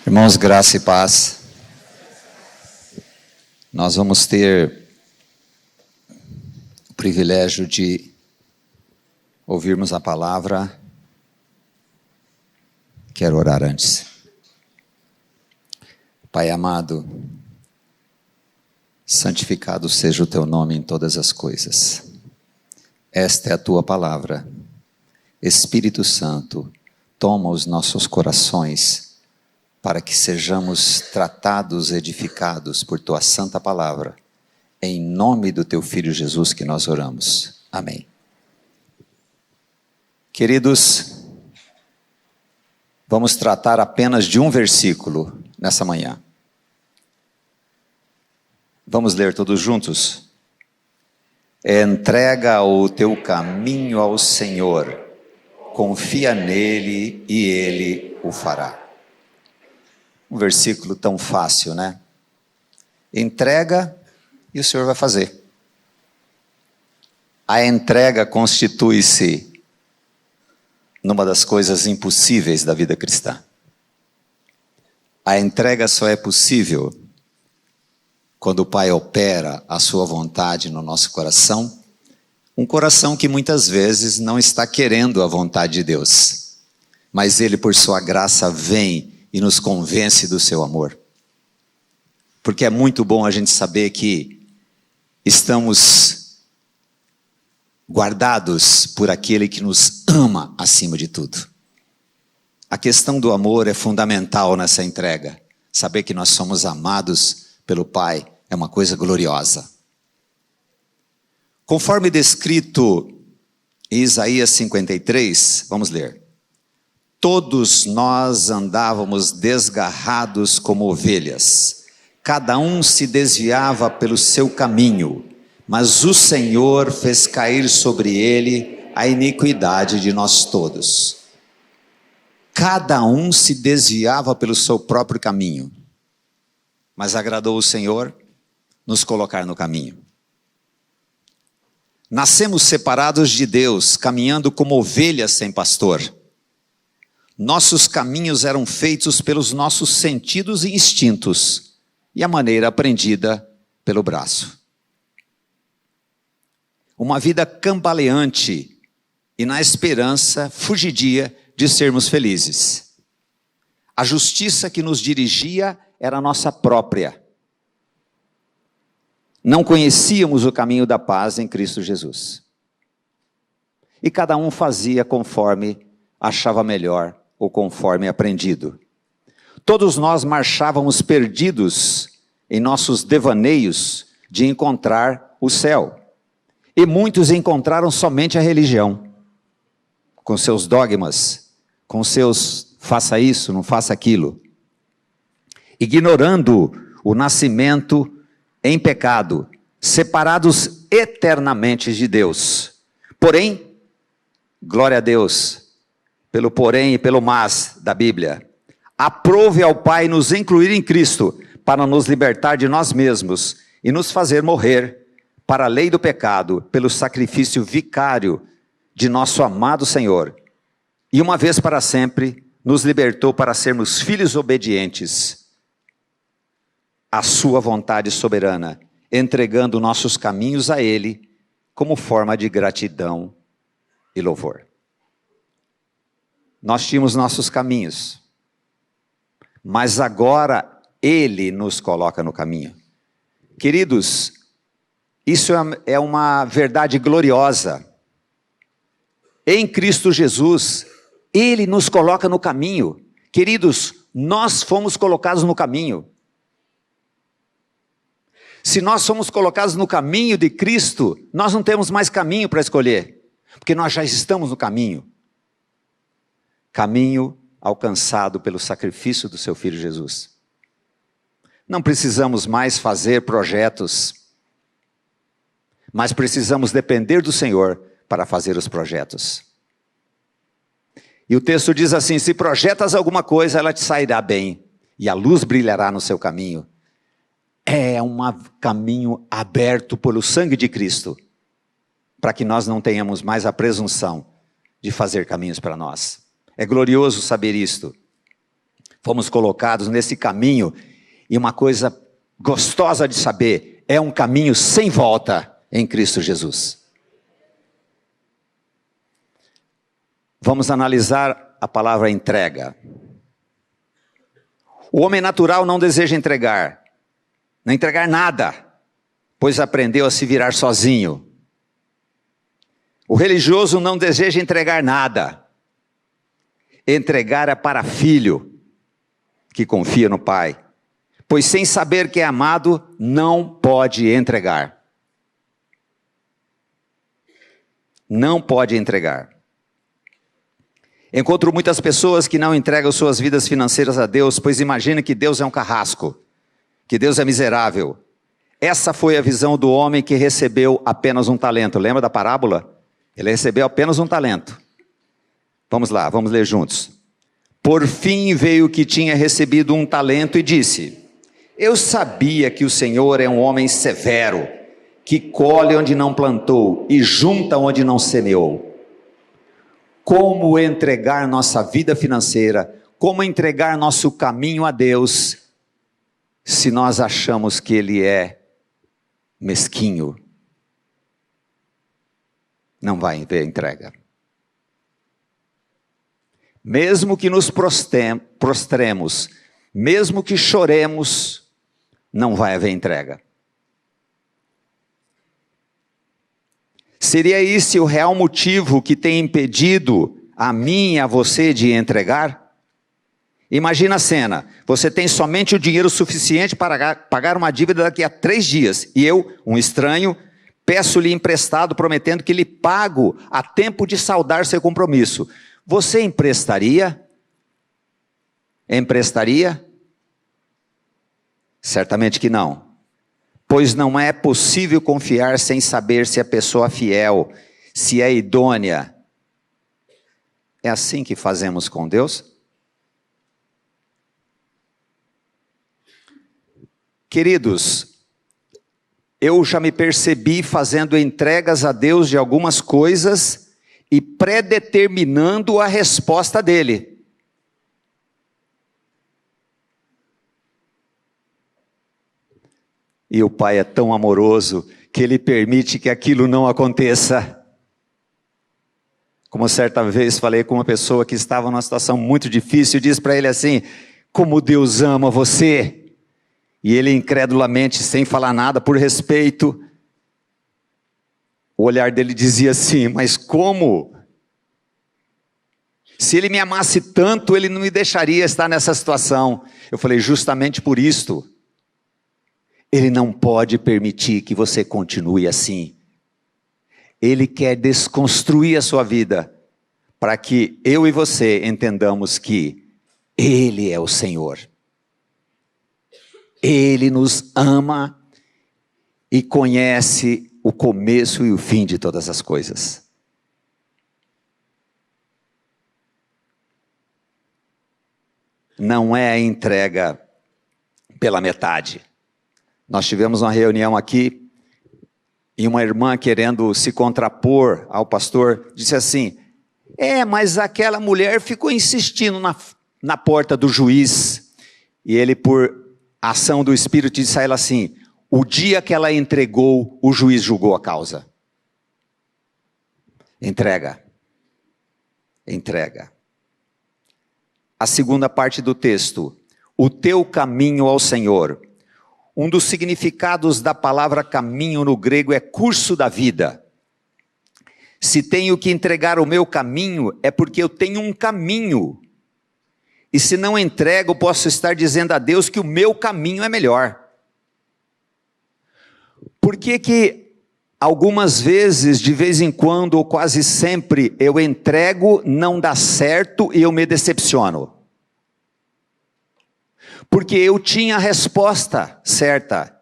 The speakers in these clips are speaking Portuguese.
Irmãos, graça e paz. Nós vamos ter o privilégio de ouvirmos a palavra. Quero orar antes. Pai amado, santificado seja o teu nome em todas as coisas. Esta é a tua palavra. Espírito Santo, toma os nossos corações para que sejamos tratados, edificados por tua santa palavra. Em nome do teu Filho Jesus que nós oramos. Amém. Queridos, vamos tratar apenas de um versículo nessa manhã. Vamos ler todos juntos? Entrega o teu caminho ao Senhor, confia nele e ele o fará. Um versículo tão fácil, né? Entrega e o Senhor vai fazer. A entrega constitui-se numa das coisas impossíveis da vida cristã. A entrega só é possível quando o Pai opera a sua vontade no nosso coração, um coração que muitas vezes não está querendo a vontade de Deus, mas Ele por sua graça vem e nos convence do seu amor. Porque é muito bom a gente saber que estamos guardados por aquele que nos ama acima de tudo. A questão do amor é fundamental nessa entrega. Saber que nós somos amados pelo Pai é uma coisa gloriosa. Conforme descrito em Isaías 53, vamos ler. Todos nós andávamos desgarrados como ovelhas, cada um se desviava pelo seu caminho, mas o Senhor fez cair sobre ele a iniquidade de nós todos. Cada um se desviava pelo seu próprio caminho, mas agradou o Senhor nos colocar no caminho. Nascemos separados de Deus, caminhando como ovelhas sem pastor. Nossos caminhos eram feitos pelos nossos sentidos e instintos, e a maneira aprendida pelo braço. Uma vida cambaleante e na esperança fugidia de sermos felizes. A justiça que nos dirigia era a nossa própria. Não conhecíamos o caminho da paz em Cristo Jesus. E cada um fazia conforme achava melhor ou conforme aprendido. Todos nós marchávamos perdidos em nossos devaneios de encontrar o céu. E muitos encontraram somente a religião, com seus dogmas, com seus faça isso, não faça aquilo. Ignorando o nascimento em pecado, separados eternamente de Deus. Porém, glória a Deus, pelo porém e pelo mas da Bíblia. Aprove ao Pai nos incluir em Cristo, para nos libertar de nós mesmos e nos fazer morrer para a lei do pecado, pelo sacrifício vicário de nosso amado Senhor. E uma vez para sempre, nos libertou para sermos filhos obedientes à sua vontade soberana, entregando nossos caminhos a Ele, como forma de gratidão e louvor. Nós tínhamos nossos caminhos, mas agora Ele nos coloca no caminho. Queridos, isso é uma verdade gloriosa. Em Cristo Jesus, Ele nos coloca no caminho. Queridos, nós fomos colocados no caminho. Se nós fomos colocados no caminho de Cristo, nós não temos mais caminho para escolher, porque nós já estamos no caminho. Caminho alcançado pelo sacrifício do seu Filho Jesus. Não precisamos mais fazer projetos, mas precisamos depender do Senhor para fazer os projetos. E o texto diz assim: se projetas alguma coisa, ela te sairá bem, e a luz brilhará no seu caminho. É um caminho aberto pelo sangue de Cristo, para que nós não tenhamos mais a presunção de fazer caminhos para nós. É glorioso saber isto. Fomos colocados nesse caminho, e uma coisa gostosa de saber, é um caminho sem volta em Cristo Jesus. Vamos analisar a palavra entrega. O homem natural não deseja entregar, não entregar nada, pois aprendeu a se virar sozinho. O religioso não deseja entregar nada. Entregar é para filho que confia no Pai, pois sem saber que é amado, não pode entregar. Não pode entregar. Encontro muitas pessoas que não entregam suas vidas financeiras a Deus, pois imaginam que Deus é um carrasco, que Deus é miserável. Essa foi a visão do homem que recebeu apenas um talento. Lembra da parábola? Ele recebeu apenas um talento. Vamos lá, vamos ler juntos. Por fim veio o que tinha recebido um talento e disse: eu sabia que o Senhor é um homem severo, que colhe onde não plantou e junta onde não semeou. Como entregar nossa vida financeira, como entregar nosso caminho a Deus, se nós achamos que Ele é mesquinho? Não vai haver entrega. Mesmo que nos prostremos, mesmo que choremos, não vai haver entrega. Seria esse o real motivo que tem impedido a mim e a você de entregar? Imagina a cena, você tem somente o dinheiro suficiente para pagar uma dívida daqui a 3 dias, e eu, um estranho, peço-lhe emprestado, prometendo que lhe pago a tempo de saldar seu compromisso. Você emprestaria? Emprestaria? Certamente que não. Pois não é possível confiar sem saber se a pessoa é fiel, se é idônea. É assim que fazemos com Deus? Queridos, eu já me percebi fazendo entregas a Deus de algumas coisas e predeterminando a resposta dele. E o Pai é tão amoroso que Ele permite que aquilo não aconteça. Como certa vez falei com uma pessoa que estava numa situação muito difícil, disse para ele assim: como Deus ama você. E ele incredulamente, sem falar nada, por respeito, o olhar dele dizia assim: mas como? Se Ele me amasse tanto, Ele não me deixaria estar nessa situação. Eu falei: justamente por isto, Ele não pode permitir que você continue assim. Ele quer desconstruir a sua vida, para que eu e você entendamos que Ele é o Senhor. Ele nos ama e conhece o começo e o fim de todas as coisas. Não é a entrega pela metade. Nós tivemos uma reunião aqui, e uma irmã querendo se contrapor ao pastor, disse assim: mas aquela mulher ficou insistindo na porta do juiz, e ele, por ação do Espírito, disse a ela assim: o dia que ela entregou, o juiz julgou a causa. Entrega. Entrega. A segunda parte do texto: o teu caminho ao Senhor. Um dos significados da palavra caminho no grego é curso da vida. Se tenho que entregar o meu caminho, é porque eu tenho um caminho. E se não entrego, posso estar dizendo a Deus que o meu caminho é melhor. Por que algumas vezes, de vez em quando, ou quase sempre, eu entrego, não dá certo e eu me decepciono? Porque eu tinha a resposta certa.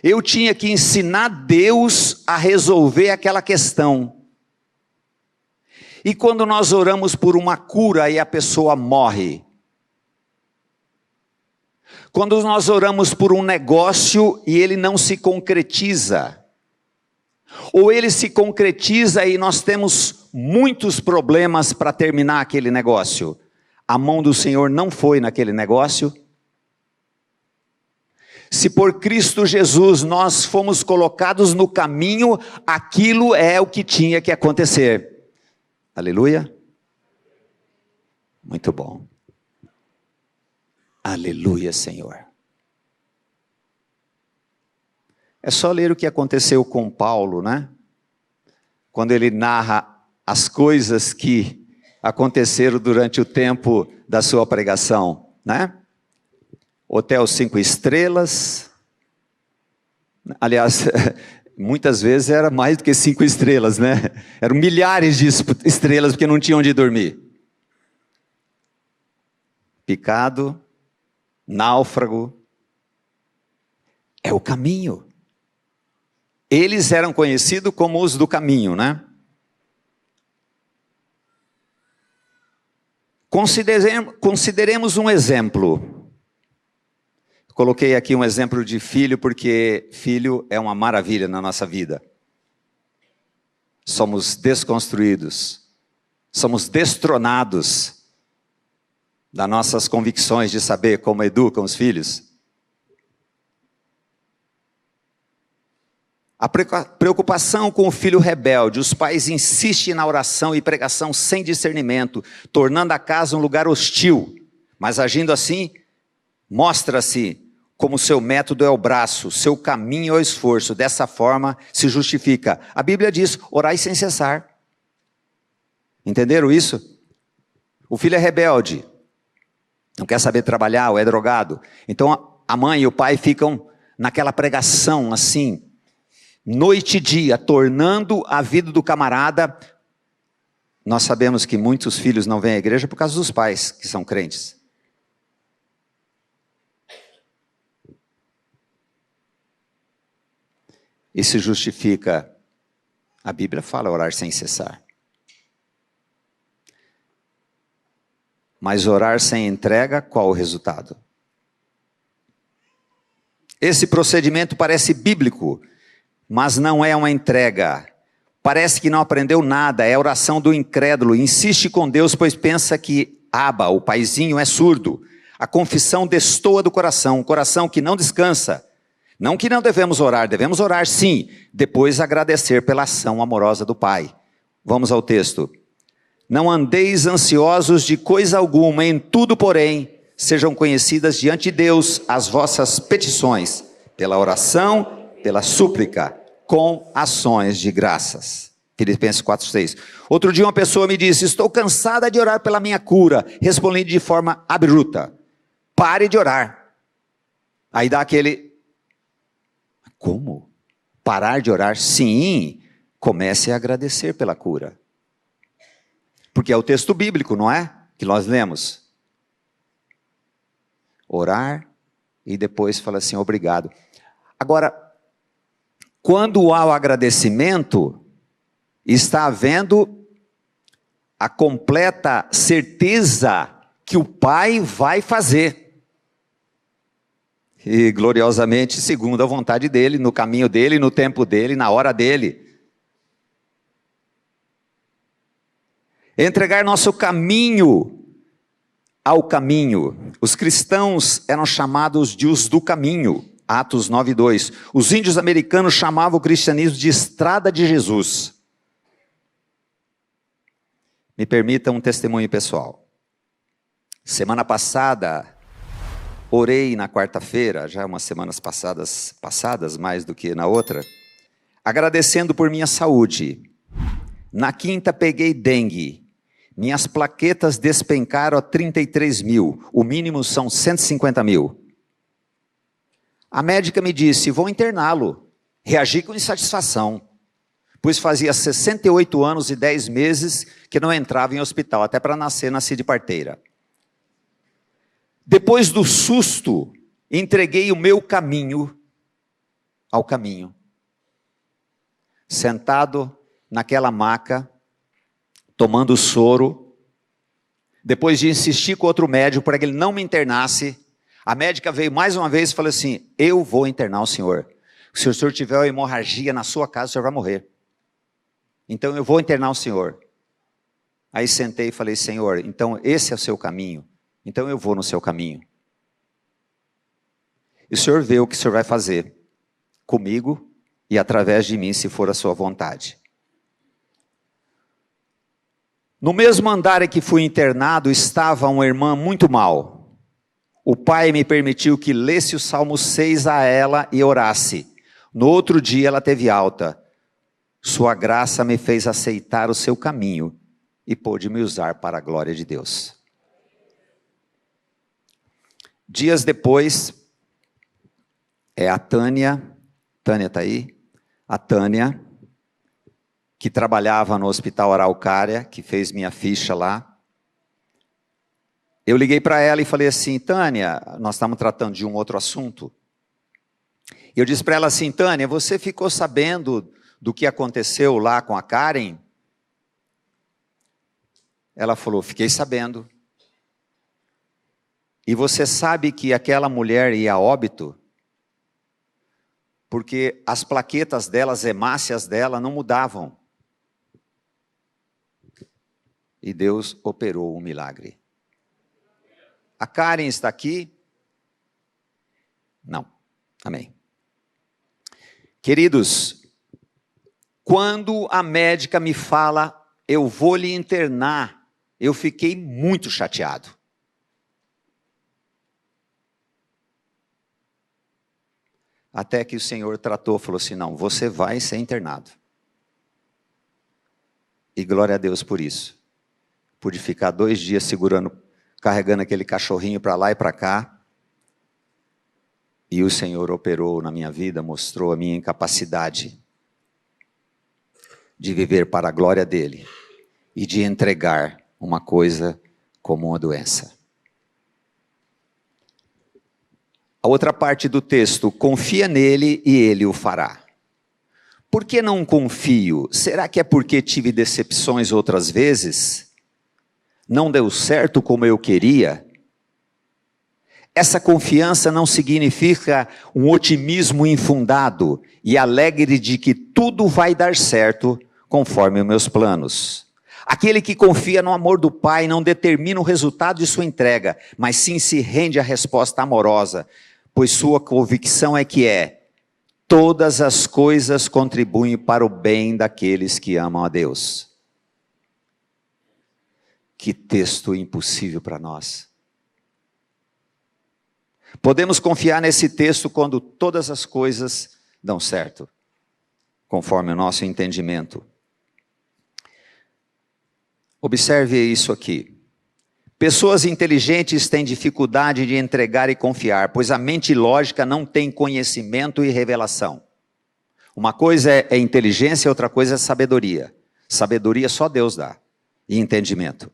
Eu tinha que ensinar Deus a resolver aquela questão. E quando nós oramos por uma cura e a pessoa morre. Quando nós oramos por um negócio e ele não se concretiza. Ou ele se concretiza e nós temos muitos problemas para terminar aquele negócio. A mão do Senhor não foi naquele negócio. Se por Cristo Jesus nós fomos colocados no caminho, aquilo é o que tinha que acontecer. Aleluia? Muito bom. Aleluia, Senhor. É só ler o que aconteceu com Paulo, né? Quando ele narra as coisas que aconteceram durante o tempo da sua pregação, né? Hotel 5 estrelas. Aliás, muitas vezes era mais do que 5 estrelas, né? Eram milhares de estrelas porque não tinham onde dormir. Picado, náufrago. É o caminho. Eles eram conhecidos como os do caminho, né? Consideremos um exemplo. Coloquei aqui um exemplo de filho, porque filho é uma maravilha na nossa vida. Somos desconstruídos, somos destronados das nossas convicções de saber como educam os filhos. A preocupação com o filho rebelde, os pais insistem na oração e pregação sem discernimento, tornando a casa um lugar hostil, mas agindo assim, mostra-se como seu método é o braço, seu caminho é o esforço, dessa forma se justifica. A Bíblia diz, orai sem cessar. Entenderam isso? O filho é rebelde, não quer saber trabalhar ou é drogado, então a mãe e o pai ficam naquela pregação assim, noite e dia, tornando a vida do camarada. Nós sabemos que muitos filhos não vêm à igreja por causa dos pais que são crentes. E se justifica, a Bíblia fala orar sem cessar. Mas orar sem entrega, qual o resultado? Esse procedimento parece bíblico, mas não é uma entrega. Parece que não aprendeu nada, é a oração do incrédulo. Insiste com Deus, pois pensa que Abba, o paizinho, é surdo. A confissão destoa do coração, um coração que não descansa. Não que não devemos orar sim, depois agradecer pela ação amorosa do Pai. Vamos ao texto. Não andeis ansiosos de coisa alguma, em tudo, porém, sejam conhecidas diante de Deus as vossas petições, pela oração, pela súplica, com ações de graças. Filipenses 4:6. Outro dia uma pessoa me disse, estou cansada de orar pela minha cura. Respondi de forma abrupta, pare de orar. Aí dá aquele, como? Parar de orar? Sim, comece a agradecer pela cura. Porque é o texto bíblico, não é? Que nós lemos. Orar e depois fala assim, obrigado. Agora, quando há o agradecimento, está havendo a completa certeza que o Pai vai fazer. E gloriosamente, segundo a vontade dele, no caminho dele, no tempo dele, na hora dele. Entregar nosso caminho ao caminho. Os cristãos eram chamados de os do caminho. Atos 9:2. Os índios americanos chamavam o cristianismo de estrada de Jesus. Me permita um testemunho pessoal. Semana passada, orei na quarta-feira, já umas semanas passadas mais do que na outra, agradecendo por minha saúde. Na quinta peguei dengue. Minhas plaquetas despencaram a 33 mil. O mínimo são 150 mil. A médica me disse, vou interná-lo. Reagi com insatisfação, pois fazia 68 anos e 10 meses que não entrava em hospital. Até para nascer, nasci de parteira. Depois do susto, entreguei o meu caminho ao caminho. Sentado naquela maca, tomando soro. Depois de insistir com outro médico para que ele não me internasse, a médica veio mais uma vez e falou assim, eu vou internar o senhor. Se o senhor tiver uma hemorragia na sua casa, o senhor vai morrer. Então eu vou internar o senhor. Aí sentei e falei, Senhor, então esse é o seu caminho, então eu vou no seu caminho. E o Senhor vê o que o Senhor vai fazer comigo e através de mim, se for a sua vontade. No mesmo andar em que fui internado, estava uma irmã muito mal. O pai me permitiu que lesse o Salmo 6 a ela e orasse. No outro dia ela teve alta. Sua graça me fez aceitar o seu caminho e pôde me usar para a glória de Deus. Dias depois, a Tânia está aí? A Tânia, que trabalhava no Hospital Araucária, que fez minha ficha lá. Eu liguei para ela e falei assim, Tânia, nós estamos tratando de um outro assunto. Eu disse para ela assim, Tânia, você ficou sabendo do que aconteceu lá com a Karen? Ela falou, fiquei sabendo. E você sabe que aquela mulher ia a óbito? Porque as plaquetas dela, as hemácias dela não mudavam. E Deus operou um milagre. A Karen está aqui? Não. Amém. Queridos, quando a médica me fala, eu vou lhe internar, eu fiquei muito chateado. Até que o Senhor tratou, falou assim, não, você vai ser internado. E glória a Deus por isso. Pude ficar 2 dias segurando, carregando aquele cachorrinho para lá e para cá. E o Senhor operou na minha vida, mostrou a minha incapacidade de viver para a glória dEle e de entregar uma coisa como uma doença. A outra parte do texto, confia nele e ele o fará. Por que não confio? Será que é porque tive decepções outras vezes? Não deu certo como eu queria? Essa confiança não significa um otimismo infundado e alegre de que tudo vai dar certo conforme os meus planos. Aquele que confia no amor do Pai não determina o resultado de sua entrega, mas sim se rende à resposta amorosa, pois sua convicção é que todas as coisas contribuem para o bem daqueles que amam a Deus. Que texto impossível para nós. Podemos confiar nesse texto quando todas as coisas dão certo, conforme o nosso entendimento. Observe isso aqui. Pessoas inteligentes têm dificuldade de entregar e confiar, pois a mente lógica não tem conhecimento e revelação. Uma coisa é inteligência, outra coisa é sabedoria. Sabedoria só Deus dá, e entendimento.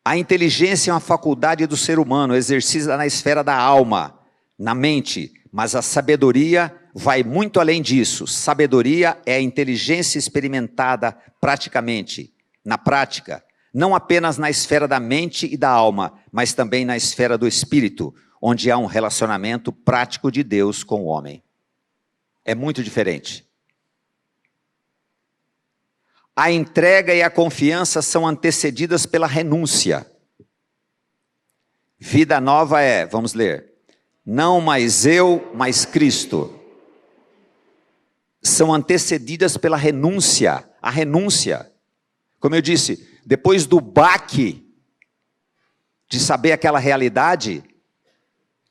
A inteligência é uma faculdade do ser humano, exercida na esfera da alma, na mente, mas a sabedoria vai muito além disso. Sabedoria é a inteligência experimentada praticamente, na prática, não apenas na esfera da mente e da alma, mas também na esfera do espírito, onde há um relacionamento prático de Deus com o homem. É muito diferente. A entrega e a confiança são antecedidas pela renúncia. Vida nova vamos ler, não mais eu, mas Cristo. São antecedidas pela renúncia, a renúncia. Como eu disse, depois do baque de saber aquela realidade,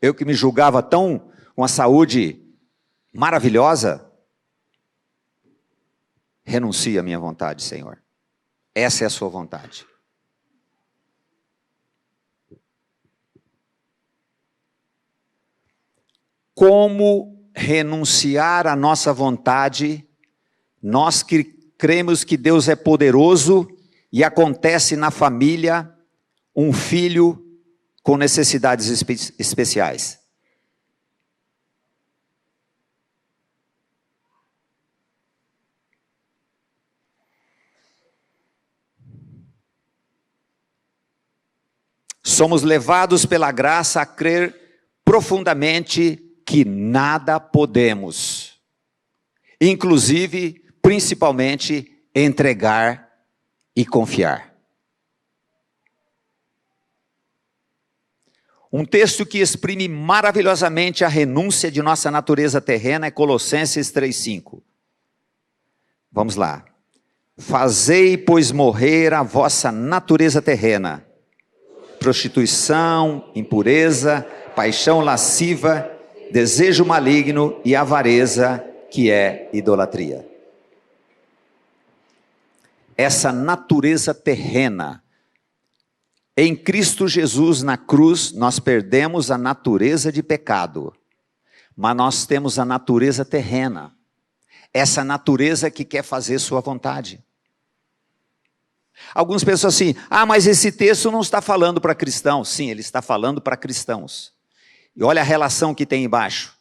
eu que me julgava tão com a saúde maravilhosa, renuncie à minha vontade, Senhor. Essa é a sua vontade. Como renunciar à nossa vontade, nós que cremos que Deus é poderoso e acontece na família um filho com necessidades especiais. Somos levados pela graça a crer profundamente que nada podemos, inclusive, principalmente, entregar e confiar. Um texto que exprime maravilhosamente a renúncia de nossa natureza terrena é Colossenses 3,5. Vamos lá. Fazei, pois, morrer a vossa natureza terrena, prostituição, impureza, paixão lasciva, desejo maligno e avareza, que é idolatria. Essa natureza terrena, em Cristo Jesus na cruz, nós perdemos a natureza de pecado, mas nós temos a natureza terrena, essa natureza que quer fazer sua vontade. Alguns pensam assim, mas esse texto não está falando para cristãos. Sim, ele está falando para cristãos. E olha a relação que tem embaixo.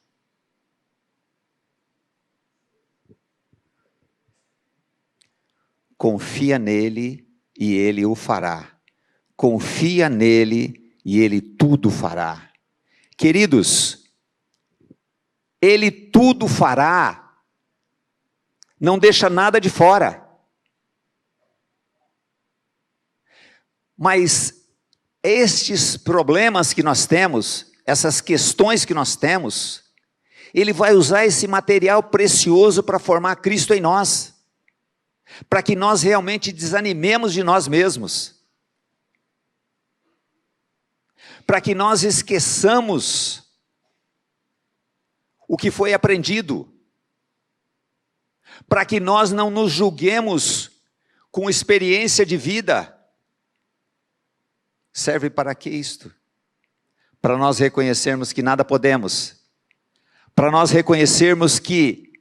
Confia nele e ele o fará. Confia nele e ele tudo fará. Queridos, ele tudo fará. Não deixa nada de fora. Mas estes problemas que nós temos, essas questões que nós temos, ele vai usar esse material precioso para formar Cristo em nós, para que nós realmente desanimemos de nós mesmos, para que nós esqueçamos o que foi aprendido, para que nós não nos julguemos com experiência de vida. Serve para que isto? Para nós reconhecermos que nada podemos, para nós reconhecermos que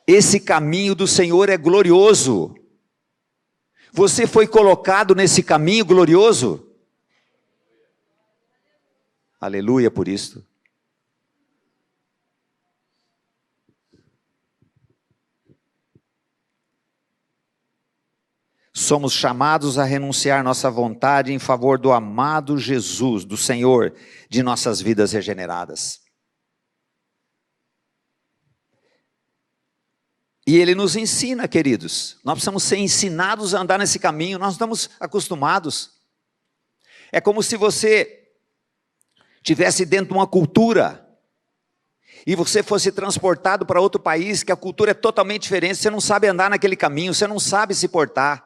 esse caminho do Senhor é glorioso. Você foi colocado nesse caminho glorioso? Aleluia por isto. Somos chamados a renunciar nossa vontade em favor do amado Jesus, do Senhor, de nossas vidas regeneradas. E Ele nos ensina, queridos, nós precisamos ser ensinados a andar nesse caminho, nós estamos acostumados. É como se você estivesse dentro de uma cultura, e você fosse transportado para outro país, que a cultura é totalmente diferente, você não sabe andar naquele caminho, você não sabe se portar.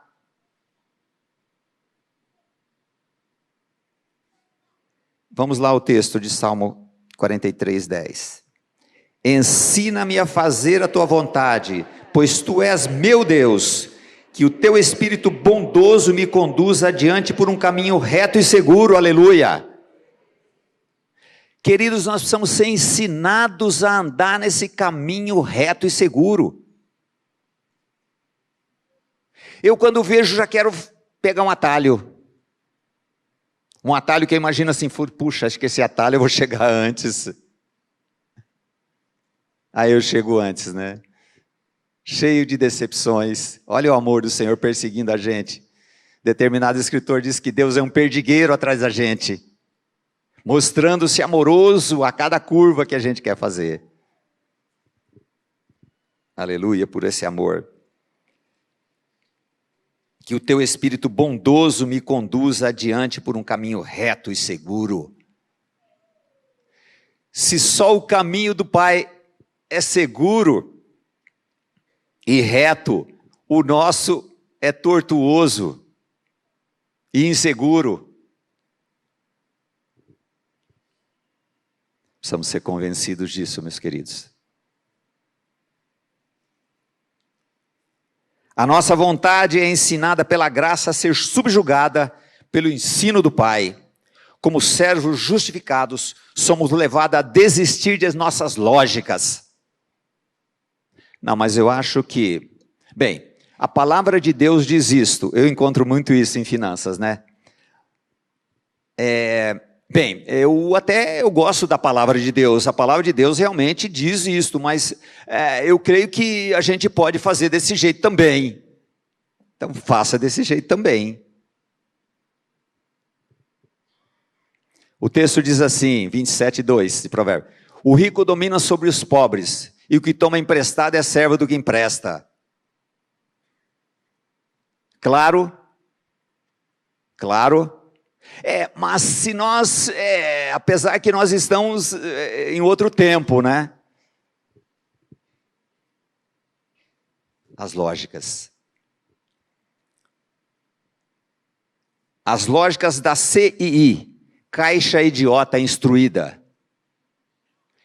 Vamos lá ao texto de Salmo 43, 10. Ensina-me a fazer a tua vontade, pois tu és meu Deus, que o teu Espírito bondoso me conduza adiante por um caminho reto e seguro, aleluia. Queridos, nós precisamos ser ensinados a andar nesse caminho reto e seguro. Eu quando vejo já quero pegar um atalho. Um atalho que eu imagino assim, puxa, acho que esse atalho eu vou chegar antes. Aí eu chego antes, né? Cheio de decepções. Olha o amor do Senhor perseguindo a gente. Determinado escritor diz que Deus é um perdigueiro atrás da gente, mostrando-se amoroso a cada curva que a gente quer fazer. Aleluia por esse amor. Que o teu Espírito bondoso me conduza adiante por um caminho reto e seguro. Se só o caminho do Pai é seguro e reto, o nosso é tortuoso e inseguro. Precisamos ser convencidos disso, meus queridos. A nossa vontade é ensinada pela graça a ser subjugada pelo ensino do Pai. Como servos justificados, somos levados a desistir das nossas lógicas. Não, mas eu acho que... Bem, a palavra de Deus diz isto. Eu encontro muito isso em finanças, né? Bem, eu gosto da palavra de Deus. A palavra de Deus realmente diz isto, mas eu creio que a gente pode fazer desse jeito também. Então faça desse jeito também. O texto diz assim, 27:2 de Provérbio. O rico domina sobre os pobres, e o que toma emprestado é servo do que empresta. Claro, claro. Mas se nós, apesar que nós estamos em outro tempo, né? As lógicas. As lógicas da CII, Caixa Idiota Instruída.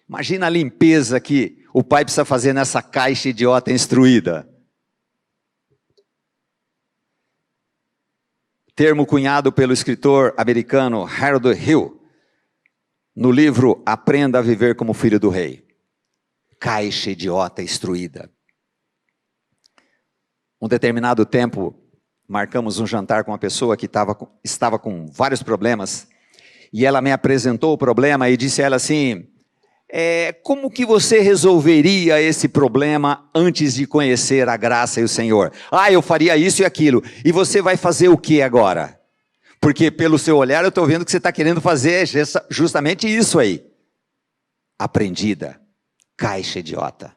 Imagina a limpeza que o pai precisa fazer nessa caixa idiota instruída. Termo cunhado pelo escritor americano Harold Hill, no livro Aprenda a Viver como Filho do Rei. Caixa idiota instruída. Um determinado tempo, marcamos um jantar com uma pessoa que estava com vários problemas, e ela me apresentou o problema e disse a ela assim, como que você resolveria esse problema antes de conhecer a graça e o Senhor? Eu faria isso e aquilo. E você vai fazer o que agora? Porque pelo seu olhar eu estou vendo que você está querendo fazer justamente isso aí. Aprendida. Caixa idiota.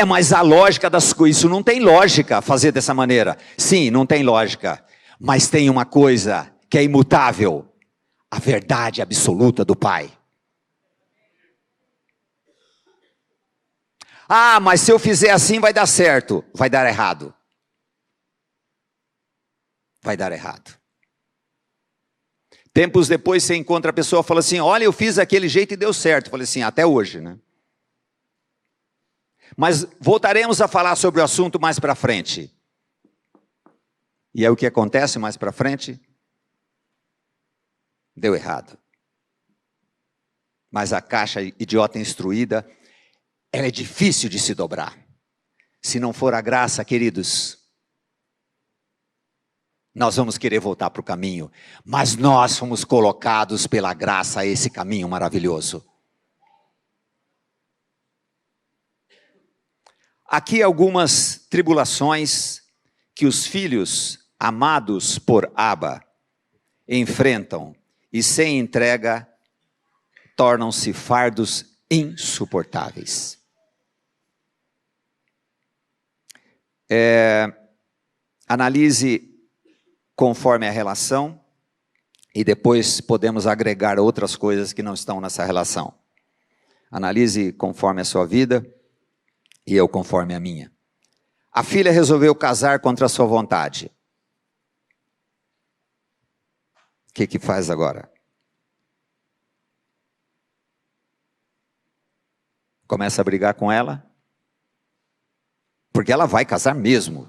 Mas a lógica das coisas, isso não tem lógica fazer dessa maneira. Sim, não tem lógica. Mas tem uma coisa que é imutável. A verdade absoluta do Pai. Mas se eu fizer assim vai dar certo. Vai dar errado. Vai dar errado. Tempos depois você encontra a pessoa e fala assim, olha, eu fiz daquele jeito e deu certo. Eu falei assim, até hoje, né? Mas voltaremos a falar sobre o assunto mais para frente. E é o que acontece mais para frente? Deu errado. Mas a caixa idiota instruída, ela é difícil de se dobrar. Se não for a graça, queridos, nós vamos querer voltar para o caminho. Mas nós fomos colocados pela graça a esse caminho maravilhoso. Aqui algumas tribulações que os filhos amados por Abba enfrentam. E sem entrega, tornam-se fardos insuportáveis. Analise conforme a relação, e depois podemos agregar outras coisas que não estão nessa relação. Analise conforme a sua vida, e eu conforme a minha. A filha resolveu casar contra a sua vontade. O que faz agora? Começa a brigar com ela? Porque ela vai casar mesmo.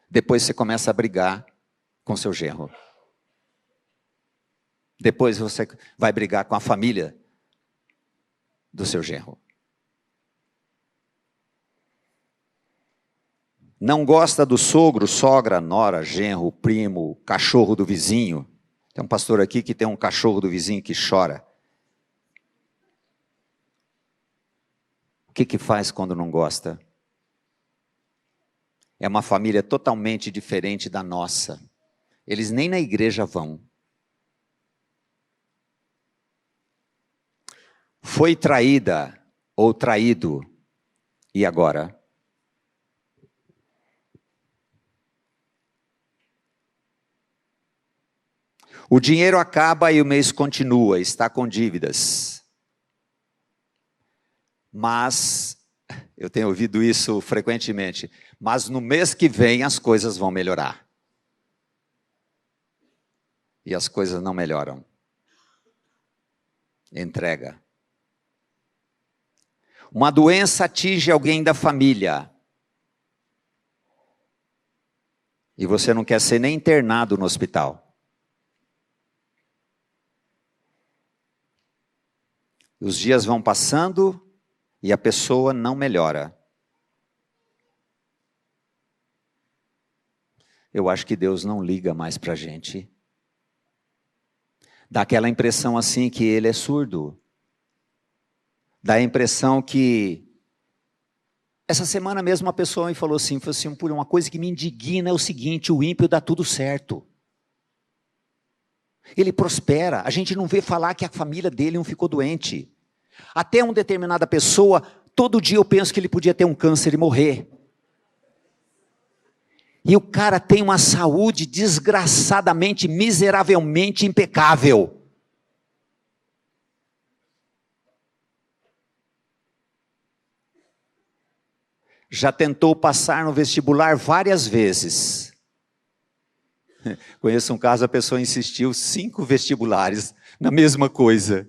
Depois você começa a brigar com seu genro. Depois você vai brigar com a família do seu genro. Não gosta do sogro, sogra, nora, genro, primo, cachorro do vizinho. Tem um pastor aqui que tem um cachorro do vizinho que chora. O que faz quando não gosta? É uma família totalmente diferente da nossa. Eles nem na igreja vão. Foi traída ou traído. E agora? O dinheiro acaba e o mês continua, está com dívidas. Mas, eu tenho ouvido isso frequentemente, mas no mês que vem as coisas vão melhorar. E as coisas não melhoram. Entrega. Uma doença atinge alguém da família. E você não quer ser nem internado no hospital. Os dias vão passando e a pessoa não melhora. Eu acho que Deus não liga mais para a gente. Dá aquela impressão assim que Ele é surdo. Dá a impressão que... Essa semana mesmo uma pessoa me falou assim, por uma coisa que me indigna é o seguinte, o ímpio dá tudo certo. Ele prospera, a gente não vê falar que a família dele não ficou doente. Até uma determinada pessoa, todo dia eu penso que ele podia ter um câncer e morrer. E o cara tem uma saúde desgraçadamente, miseravelmente impecável. Já tentou passar no vestibular várias vezes. Conheço um caso, a pessoa insistiu 5 vestibulares na mesma coisa,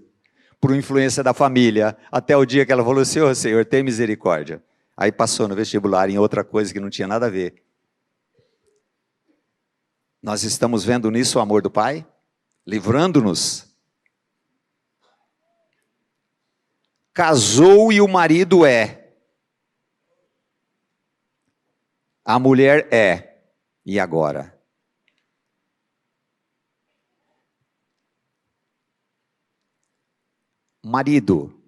por influência da família, até o dia que ela falou assim: "Ô Senhor, tem misericórdia". Aí passou no vestibular em outra coisa que não tinha nada a ver. Nós estamos vendo nisso o amor do Pai, livrando-nos. Casou e o marido é. A mulher é. E agora? Marido.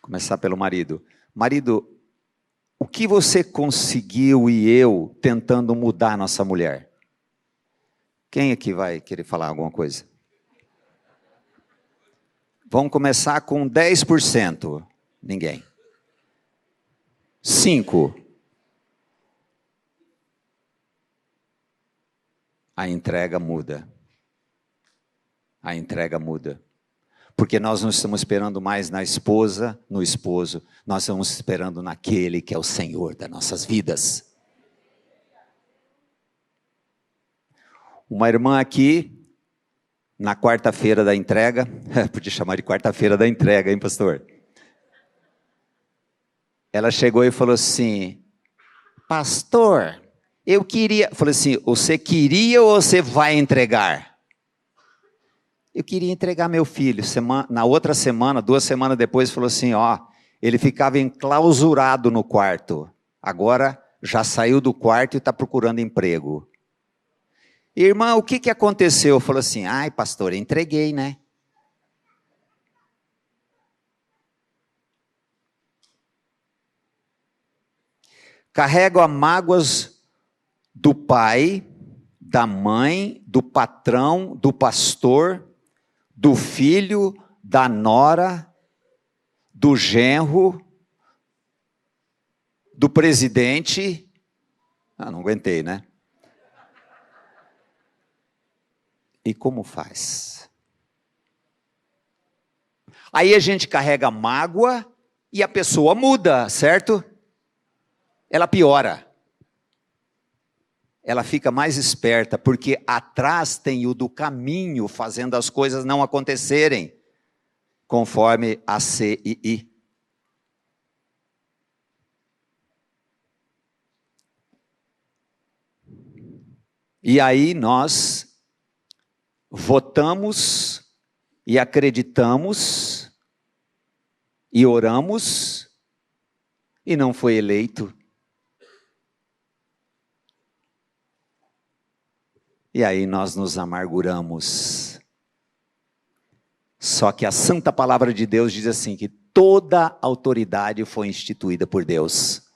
Começar pelo marido. Marido, o que você conseguiu e eu tentando mudar a nossa mulher? Quem aqui vai querer falar alguma coisa? Vamos começar com 10%. Ninguém. 5. A entrega muda. A entrega muda. Porque nós não estamos esperando mais na esposa, no esposo. Nós estamos esperando naquele que é o Senhor das nossas vidas. Uma irmã aqui, na quarta-feira da entrega, podia chamar de quarta-feira da entrega, hein, pastor? Ela chegou e falou assim: pastor, eu queria... Falei assim, você queria ou você vai entregar? Eu queria entregar meu filho. Na outra semana, 2 semanas depois, falou assim, ele ficava enclausurado no quarto. Agora já saiu do quarto e está procurando emprego. Irmã, o que aconteceu? Falou assim, ai pastor, entreguei, né? Carrego as mágoas do pai, da mãe, do patrão, do pastor, do filho, da nora, do genro, do presidente. Não aguentei, né? E como faz? Aí a gente carrega mágoa e a pessoa muda, certo? Ela piora. Ela fica mais esperta, porque atrás tem o do caminho, fazendo as coisas não acontecerem, conforme a C e I. E aí nós votamos e acreditamos e oramos e não foi eleito. E aí nós nos amarguramos. Só que a santa palavra de Deus diz assim, que toda autoridade foi instituída por Deus.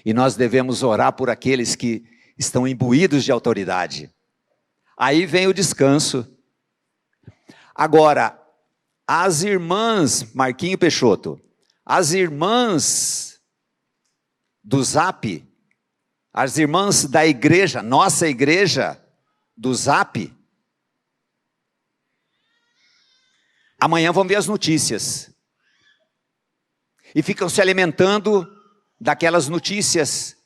E nós devemos orar por aqueles que estão imbuídos de autoridade. Aí vem o descanso. Agora, as irmãs, Marquinho Peixoto, as irmãs do Zap, as irmãs da igreja, nossa igreja do Zap, amanhã vão ver as notícias. E ficam se alimentando daquelas notícias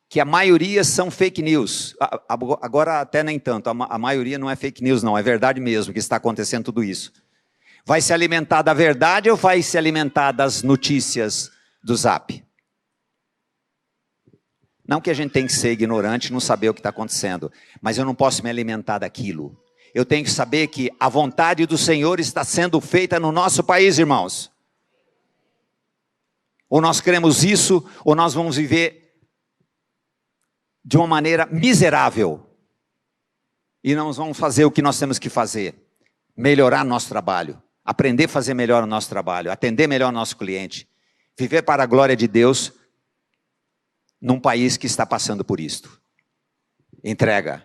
que a maioria são fake news. Agora até nem tanto, a maioria não é fake news não, é verdade mesmo que está acontecendo tudo isso. Vai se alimentar da verdade ou vai se alimentar das notícias do Zap? Não que a gente tem que ser ignorante e não saber o que está acontecendo, mas eu não posso me alimentar daquilo. Eu tenho que saber que a vontade do Senhor está sendo feita no nosso país, irmãos. Ou nós queremos isso, ou nós vamos viver de uma maneira miserável. E não vamos fazer o que nós temos que fazer. Melhorar nosso trabalho. Aprender a fazer melhor o nosso trabalho. Atender melhor o nosso cliente. Viver para a glória de Deus num país que está passando por isto. Entrega.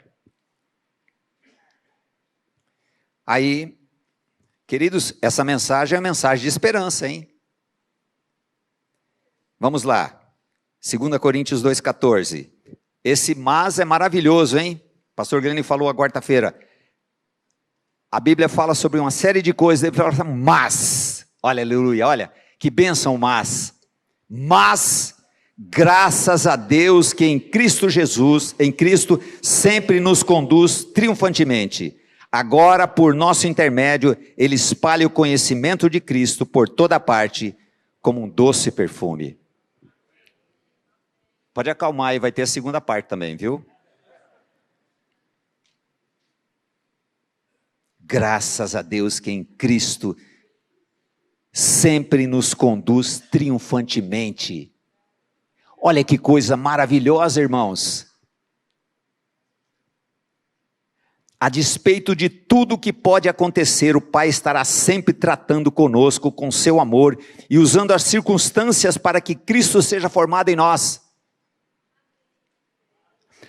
Aí, queridos, essa mensagem é uma mensagem de esperança, hein? Vamos lá. 2 Coríntios 2,14. Esse mas é maravilhoso, hein? Pastor Grêmio falou a quarta-feira. A Bíblia fala sobre uma série de coisas, ele fala, mas, olha, aleluia, olha, que bênção, mas, graças a Deus que em Cristo Jesus, em Cristo, sempre nos conduz triunfantemente. Agora, por nosso intermédio, Ele espalha o conhecimento de Cristo por toda parte, como um doce perfume. Pode acalmar aí, vai ter a segunda parte também, viu? Graças a Deus que em Cristo sempre nos conduz triunfantemente. Olha que coisa maravilhosa, irmãos. A despeito de tudo que pode acontecer, o Pai estará sempre tratando conosco com seu amor e usando as circunstâncias para que Cristo seja formado em nós.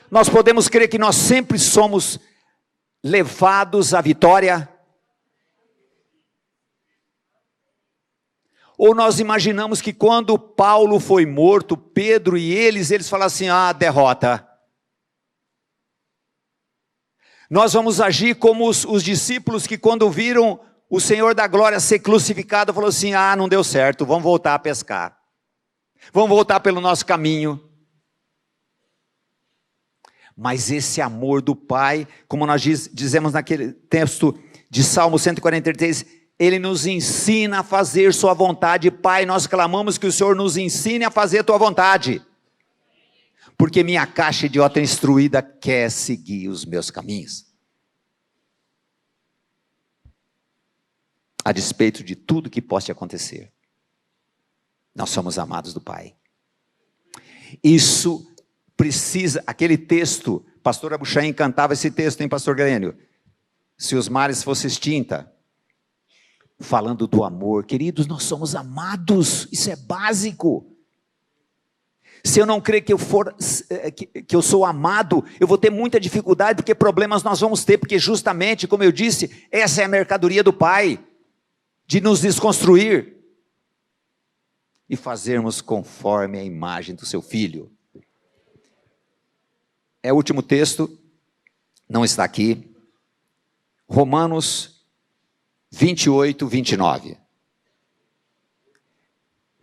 Nós podemos crer que nós sempre somos levados à vitória? Ou nós imaginamos que quando Paulo foi morto, Pedro e eles falaram assim, derrota. Nós vamos agir como os discípulos que quando viram o Senhor da glória ser crucificado, falou assim, não deu certo, vamos voltar a pescar. Vamos voltar pelo nosso caminho. Mas esse amor do Pai, como nós dizemos naquele texto de Salmo 143, Ele nos ensina a fazer sua vontade. Pai, nós clamamos que o Senhor nos ensine a fazer a tua vontade. Porque minha caixa idiota instruída quer seguir os meus caminhos. A despeito de tudo que possa acontecer, nós somos amados do Pai. Isso precisa, aquele texto, pastor Abuchain cantava esse texto, hein, pastor Grênio? Se os mares fossem extinta, falando do amor, queridos, nós somos amados, isso é básico. Se eu não crer que eu sou amado, eu vou ter muita dificuldade, porque problemas nós vamos ter, porque justamente, como eu disse, essa é a mercadoria do Pai, de nos desconstruir, e fazermos conforme a imagem do seu Filho. É o último texto, não está aqui, Romanos 28, 29.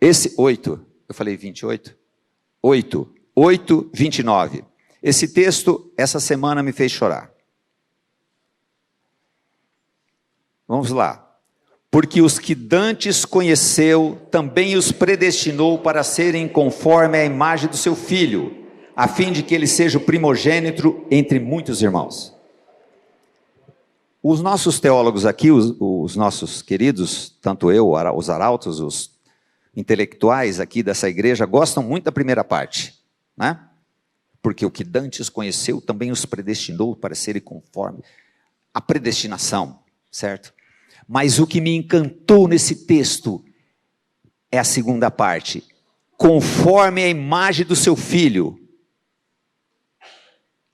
Esse 8, eu falei 28? 8, 29. Esse texto, essa semana me fez chorar. Vamos lá. Porque os que dantes conheceu, também os predestinou para serem conforme a imagem do seu Filho, a fim de que ele seja o primogênito entre muitos irmãos. Os nossos teólogos aqui, os nossos queridos, tanto eu, os arautos, os intelectuais aqui dessa igreja, gostam muito da primeira parte, né? Porque o que dantes conheceu, também os predestinou para serem conforme a predestinação, certo? Mas o que me encantou nesse texto é a segunda parte, conforme a imagem do seu Filho.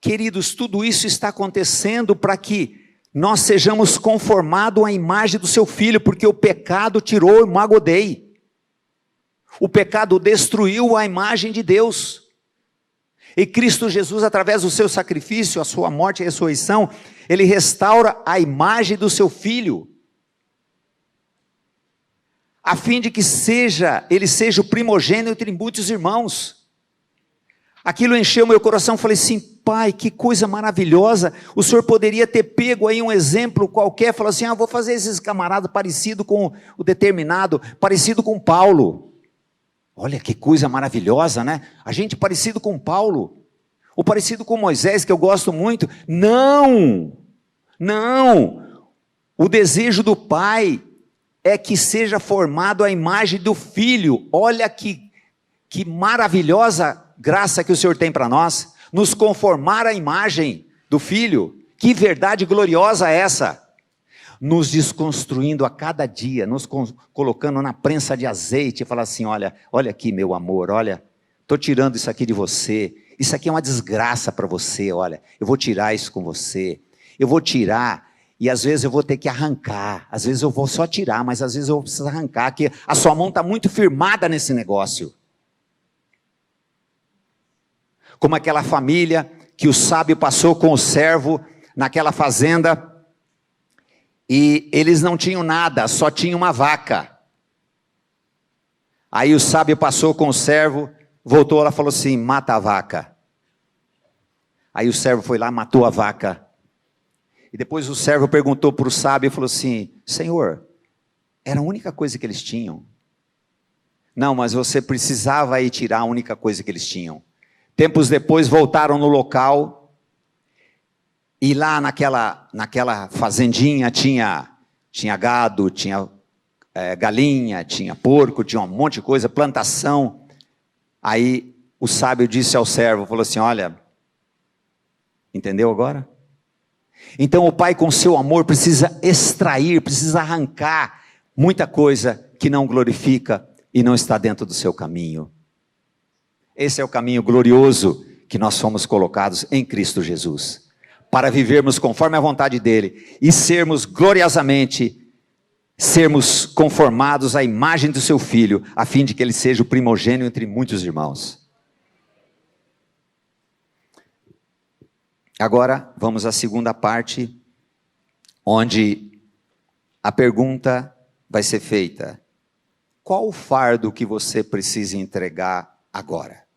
Queridos, tudo isso está acontecendo para que nós sejamos conformados à imagem do seu Filho, porque o pecado tirou o imago Dei. O pecado destruiu a imagem de Deus. E Cristo Jesus, através do seu sacrifício, a sua morte e ressurreição, Ele restaura a imagem do seu Filho, a fim de que Ele seja o primogênito entre muitos irmãos. Aquilo encheu meu coração, falei assim, Pai, que coisa maravilhosa. O Senhor poderia ter pego aí um exemplo qualquer, falou assim, vou fazer esses camaradas parecido com o determinado, parecido com Paulo. Olha que coisa maravilhosa, né? A gente parecido com Paulo, ou parecido com Moisés, que eu gosto muito. Não, o desejo do Pai é que seja formado a imagem do Filho. Olha que maravilhosa graça que o Senhor tem para nós, nos conformar à imagem do Filho. Que verdade gloriosa é essa? Nos desconstruindo a cada dia, nos colocando na prensa de azeite, e falar assim, olha aqui meu amor, olha, estou tirando isso aqui de você, isso aqui é uma desgraça para você, olha, eu vou tirar isso com você, eu vou tirar, e às vezes eu vou ter que arrancar, às vezes eu vou só tirar, mas às vezes eu vou precisar arrancar, que a sua mão está muito firmada nesse negócio. como aquela família que o sábio passou com o servo naquela fazenda, e eles não tinham nada, só tinha uma vaca. Aí o sábio passou com o servo, voltou, ela falou assim: mata a vaca. Aí o servo foi lá, matou a vaca. E depois o servo perguntou para o sábio e falou assim: Senhor, era a única coisa que eles tinham? Não, mas você precisava ir tirar a única coisa que eles tinham. Tempos depois voltaram no local, e lá naquela fazendinha tinha gado, tinha galinha, tinha porco, tinha um monte de coisa, plantação. Aí o sábio disse ao servo, falou assim: olha, entendeu agora? Então o pai, com seu amor, precisa extrair, precisa arrancar muita coisa que não glorifica e não está dentro do seu caminho. Esse é o caminho glorioso que nós fomos colocados em Cristo Jesus, para vivermos conforme a vontade dele e sermos gloriosamente, sermos conformados à imagem do seu Filho, a fim de que ele seja o primogênito entre muitos irmãos. Agora vamos à segunda parte, onde a pergunta vai ser feita: qual o fardo que você precisa entregar agora?